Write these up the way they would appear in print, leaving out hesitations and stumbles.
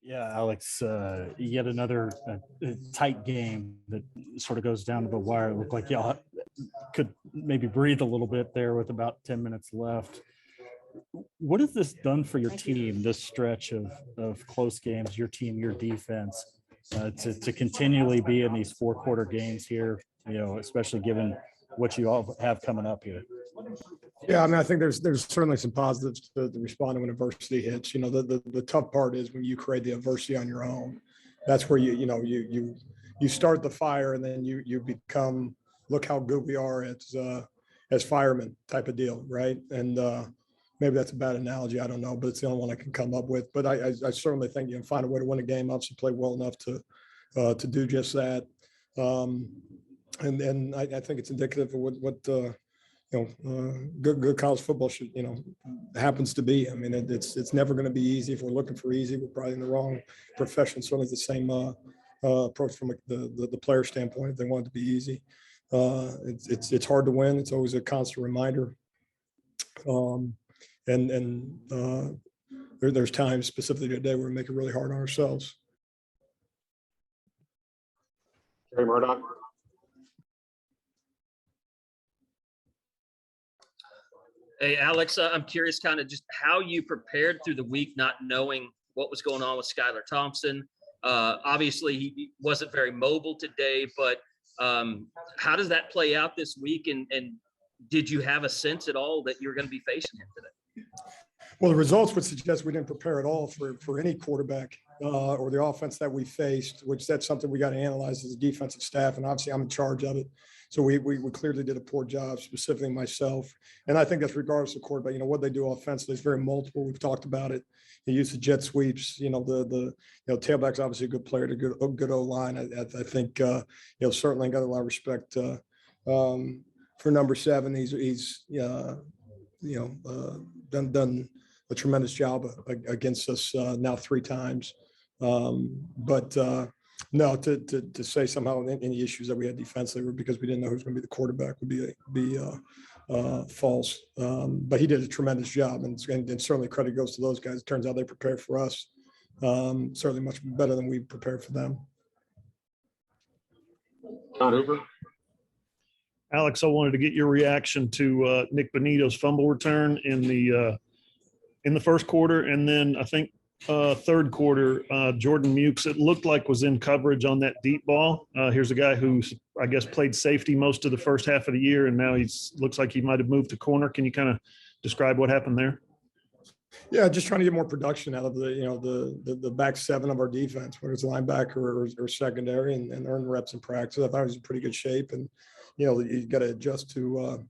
Yeah, Alex, yet another tight game that sort of goes down to the wire. It looked like y'all could maybe breathe a little bit there with about 10 minutes left. What has this done for your team, this stretch of close games, your team, your defense, to continually be in these four-quarter games here, especially given what you all have coming up here? Yeah, I mean, I think there's certainly some positives to responding when adversity hits. The tough part is when you create the adversity on your own. That's where you start the fire, and then you become, look how good we are as firemen type of deal, right? And maybe that's a bad analogy, I don't know, but it's the only one I can come up with. But I certainly think you can find a way to win a game. Obviously, play well enough to do just that. And I think it's indicative of what good college football should, happens to be. I mean, it's never going to be easy. If we're looking for easy, we're probably in the wrong profession. Certainly the same approach from the player standpoint. If they want it to be easy, it's hard to win. It's always a constant reminder. There's times specifically today where we make it really hard on ourselves. Terry Murdoch. Hey, Alex, I'm curious kind of just how you prepared through the week, not knowing what was going on with Skylar Thompson. Obviously, he wasn't very mobile today, but how does that play out this week? And did you have a sense at all that you were going to be facing him today? Well, the results would suggest we didn't prepare at all for any quarterback or the offense that we faced, which that's something we got to analyze as a defensive staff. And obviously, I'm in charge of it. So we clearly did a poor job, specifically myself. And I think that's regardless of quarterback. What they do offensively is very multiple. We've talked about it. They use the jet sweeps. The tailback's obviously a good player, a good O-line. I think certainly got a lot of respect for number 7. He's done a tremendous job against us now 3 times. No, to say somehow any issues that we had defensively were because we didn't know who was going to be the quarterback would be false. But he did a tremendous job, and certainly credit goes to those guys. It turns out they prepared for us certainly much better than we prepared for them. John Hoover. Alex, I wanted to get your reaction to Nick Benito's fumble return in the first quarter, and then I think third quarter, Jordan Mukes, it looked like was in coverage on that deep ball. Here's a guy who's, I guess, played safety most of the first half of the year, and now looks like he might have moved to corner. Can you kind of describe what happened there? Yeah, just trying to get more production out of the back 7 of our defense, whether it's linebacker or secondary, and earn reps in practice. I thought he was in pretty good shape, and you got to adjust to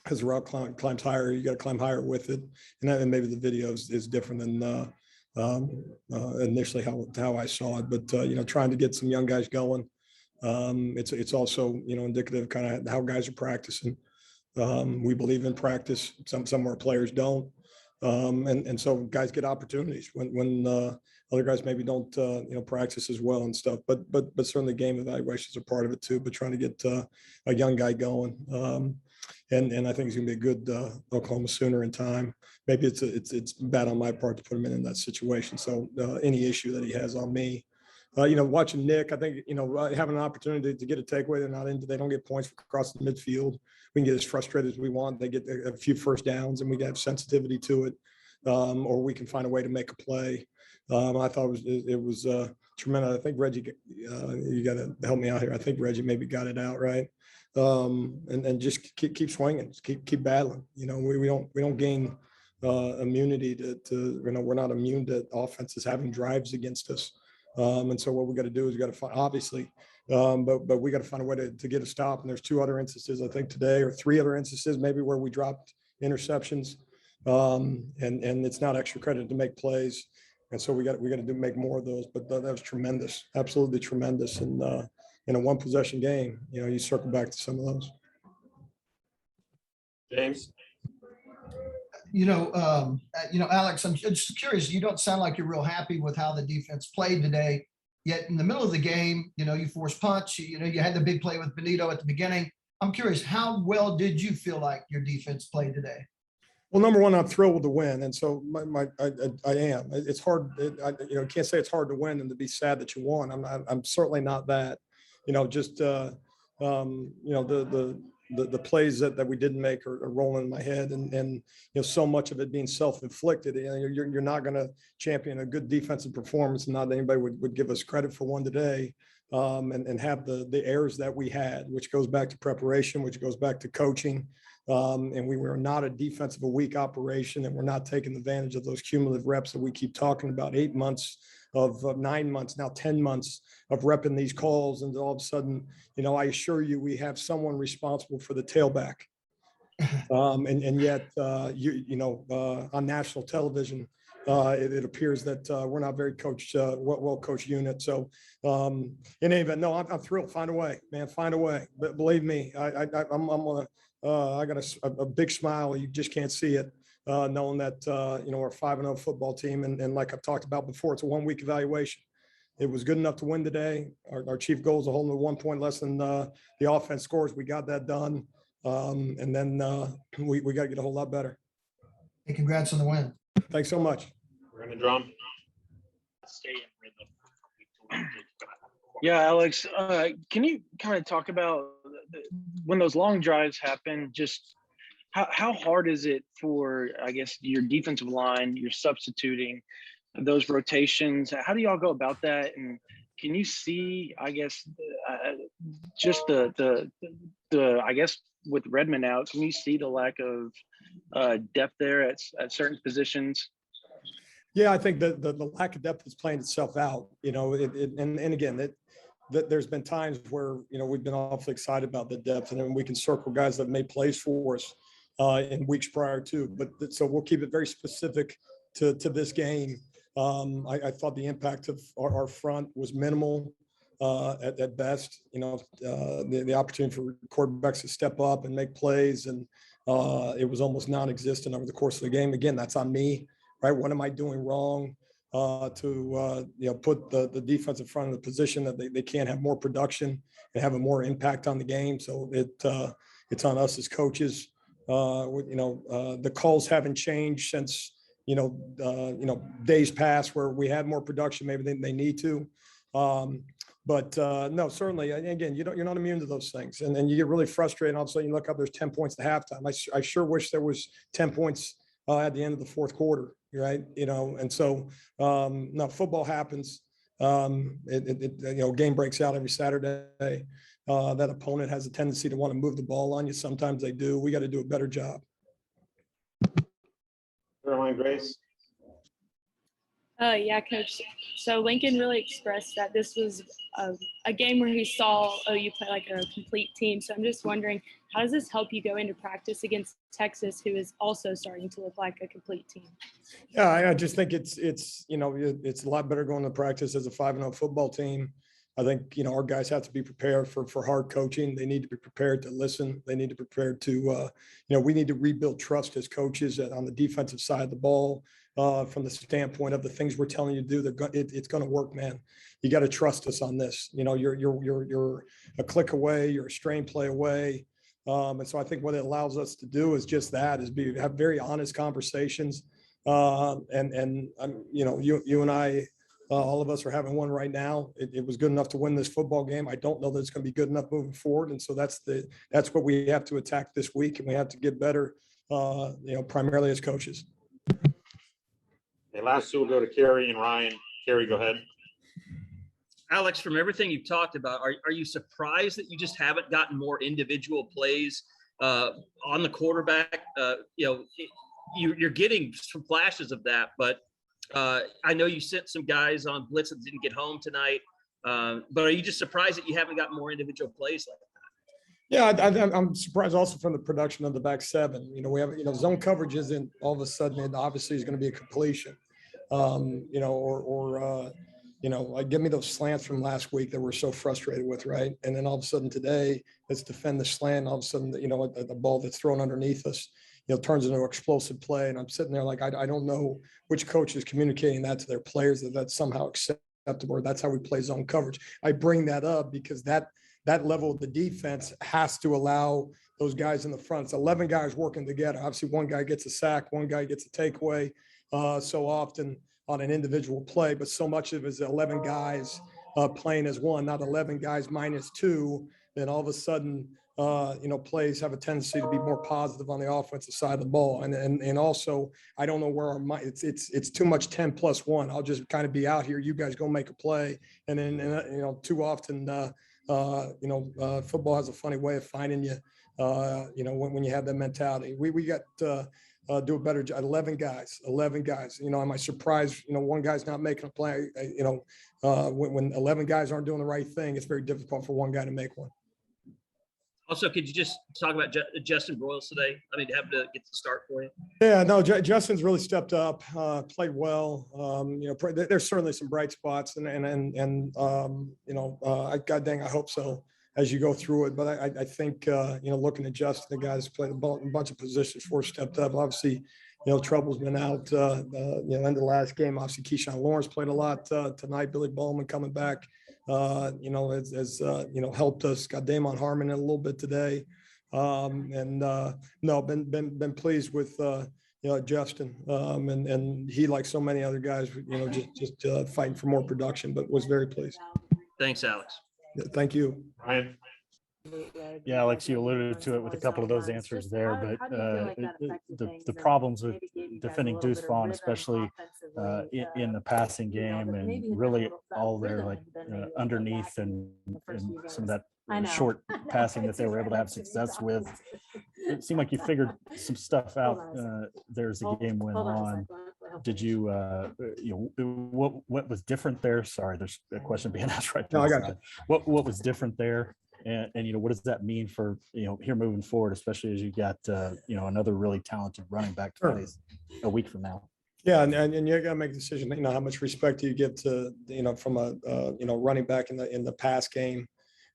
as the route climbs higher, you got to climb higher with it, and maybe the video is different than initially how I saw it, but trying to get some young guys going. It's also indicative kind of how guys are practicing. We believe in practice. Some of our players don't, and so guys get opportunities when other guys maybe don't practice as well and stuff. But certainly game evaluations are part of it too. But trying to get a young guy going. And I think he's going to be a good Oklahoma Sooner in time. Maybe it's bad on my part to put him in that situation. So any issue that he has on me, watching Nick, I think having an opportunity to get a takeaway, they don't get points for crossing the midfield. We can get as frustrated as we want. They get a few first downs, and we have sensitivity to it, or we can find a way to make a play. I thought it was tremendous. I think Reggie, you got to help me out here. I think Reggie maybe got it out right. And just keep swinging, keep battling. We don't gain immunity to we're not immune to offenses having drives against us. And so what we got to do is we got to find, obviously, but we got to find a way to get a stop. And there's 2 other instances, I think today, or 3 other instances, maybe where we dropped interceptions. And it's not extra credit to make plays. And so we got to make more of those, but that was tremendous, absolutely tremendous. And in a 1 possession game, you circle back to some of those. James. Alex, I'm just curious. You don't sound like you're real happy with how the defense played today. Yet in the middle of the game, you forced punch. You had the big play with Benito at the beginning. I'm curious, how well did you feel like your defense played today? Well, number one, I'm thrilled with the win, and so I am. It's hard. Can't say it's hard to win and to be sad that you won. I'm certainly not that. Just the plays that we didn't make are rolling in my head, and so much of it being self-inflicted. You're not going to champion a good defensive performance, and not anybody would give us credit for one today. And have the errors that we had, which goes back to preparation, which goes back to coaching. And we were not a defensive a week operation, and we're not taking advantage of those cumulative reps that we keep talking about. 8 months of 9 months, now 10 months of repping these calls. And all of a sudden, I assure you, we have someone responsible for the tailback. And yet, on national television, it appears that we're not very well-coached unit. So in any event, no, I'm thrilled. Find a way, man. Find a way. But believe me, I got a big smile. You just can't see it, knowing that we're 5-0 football team, and like I've talked about before, it's a 1 week evaluation. It was good enough to win today. Our chief goal is a whole 1 point less than the offense scores. We got that done, and then we got to get a whole lot better. Hey, congrats on the win. Thanks so much. We're in the drum. Yeah, Alex, can you kind of talk about when those long drives happen, just how hard is it for, I guess, your defensive line, you're substituting those rotations? How do y'all go about that? And can you see, I guess, just the I guess with Redmond out, can you see the lack of depth there at certain positions? Yeah, I think that the lack of depth is playing itself out, and again, that there's been times where, we've been awfully excited about the depth, and then we can circle guys that made plays for us in weeks prior to, but so we'll keep it very specific to this game. I thought the impact of our front was minimal at best. The opportunity for quarterbacks to step up and make plays, and it was almost non-existent over the course of the game. Again, that's on me, right? What am I doing wrong to put the defense in front of the position that they can't have more production and have a more impact on the game? So it's on us as coaches. The calls haven't changed since days past where we had more production maybe than they need to. But no, certainly, again, you're not immune to those things, and then you get really frustrated. All of a sudden, you look up, there's 10 points at halftime. I sure wish there was 10 points at the end of the fourth quarter, right? And so no, football happens. Game breaks out every Saturday. That opponent has a tendency to want to move the ball on you. Sometimes they do. We got to do a better job. Caroline Grace. Yeah, Coach. So Lincoln really expressed that this was a game where he saw OU play like a complete team. So I'm just wondering, how does this help you go into practice against Texas, who is also starting to look like a complete team? Yeah, I just think it's a lot better going to practice as a 5-0 football team. I think, our guys have to be prepared for hard coaching. They need to be prepared to listen. They need to be prepared to, we need to rebuild trust as coaches on the defensive side of the ball. From the standpoint of the things we're telling you to do, it's going to work, man. You got to trust us on this. You're a click away, you're a strain play away. And so I think what it allows us to do is just that, is have very honest conversations. And you and I, all of us are having one right now. It was good enough to win this football game. I don't know that it's going to be good enough moving forward. And so that's what we have to attack this week, and we have to get better, primarily as coaches. Okay, last two will go to Kerry and Ryan. Kerry, go ahead. Alex, from everything you've talked about, are you surprised that you just haven't gotten more individual plays on the quarterback? You're getting some flashes of that, but I know you sent some guys on blitz that didn't get home tonight. But are you just surprised that you haven't got more individual plays like that? Yeah, I'm surprised also from the production of the back seven. We have, zone coverage isn't all of a sudden, it obviously is going to be a completion. Give me those slants from last week that we're so frustrated with, right? And then all of a sudden today, let's defend the slant. All of a sudden, the ball that's thrown underneath us, turns into an explosive play. And I'm sitting there like, I don't know which coach is communicating that to their players, that's somehow acceptable, or that's how we play zone coverage. I bring that up because that level of the defense has to allow those guys in the front. It's 11 guys working together. Obviously, one guy gets a sack, one guy gets a takeaway so often on an individual play, but so much of it is 11 guys playing as one, not 11 guys minus two. Then all of a sudden, plays have a tendency to be more positive on the offensive side of the ball. And also, I don't know where our mind, it's too much 10+1. I'll just kind of be out here. You guys go make a play. And then, too often, football has a funny way of finding you, when you have that mentality. We got do a better job. 11 guys. Am I surprised, one guy's not making a play? When 11 guys aren't doing the right thing, it's very difficult for one guy to make one. Also, could you just talk about Justin Broyles today? I mean, having to get the start for you. Yeah, no, Justin's really stepped up, played well. There's certainly some bright spots, and God dang, I hope so as you go through it. But I think, looking at Justin, the guys played a bunch of positions for, stepped up. Obviously, Trouble's been out, end of the last game. Obviously, Keyshawn Lawrence played a lot tonight. Billy Bowman coming back, has helped us. Got Damon Harmon in a little bit today. Been pleased with, Justin. And he, like so many other guys, just fighting for more production, but was very pleased. Thanks, Alex. Yeah, thank you. Ryan, Yeah, Alex, you alluded to it with a couple of those answers there, but the problems with defending Deuce Vaughn, especially in the passing game, and really all their underneath and some of that short passing that they were able to have success with. It seemed like you figured some stuff out there as the game went on. Did you, what was different there? Sorry, there's a question being asked right now. No, I got you. What was different there? And what does that mean for, here moving forward, especially as you got, another really talented running back to play a week from now? Yeah. And you got to make a decision, how much respect do you give to, from a, running back in the pass game,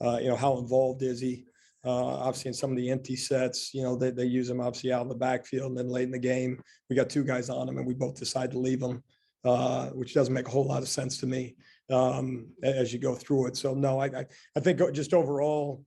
how involved is he? Obviously in some of the empty sets, they use him obviously out in the backfield, and then late in the game, we got two guys on him and we both decide to leave him, which doesn't make a whole lot of sense to me as you go through it. So no, I think just overall,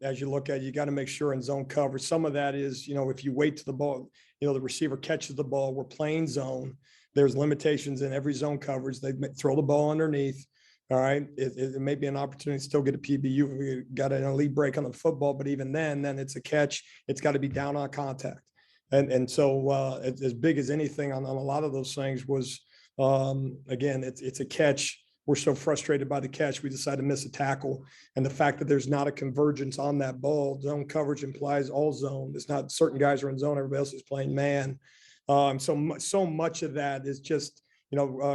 as you look at it, you got to make sure in zone coverage. Some of that is, if you wait to the ball, the receiver catches the ball, we're playing zone. There's limitations in every zone coverage. They throw the ball underneath. All right. It may be an opportunity to still get a PBU. We got an elite break on the football, but even then it's a catch. It's got to be down on contact. And so as big as anything on a lot of those things was, again, it's a catch. We're so frustrated by the catch, we decide to miss a tackle. And the fact that there's not a convergence on that ball, zone coverage implies all zone. It's not certain guys are in zone, everybody else is playing man. So much of that is just,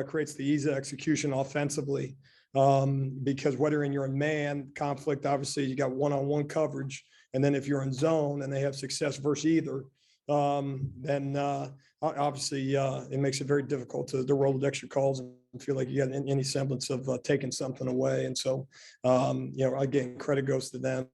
creates the ease of execution offensively. Because whether you're in man conflict, obviously you got one-on-one coverage. And then if you're in zone and they have success versus either, then obviously it makes it very difficult to roll the extra calls and feel like you got any semblance of taking something away. And so, again, credit goes to them.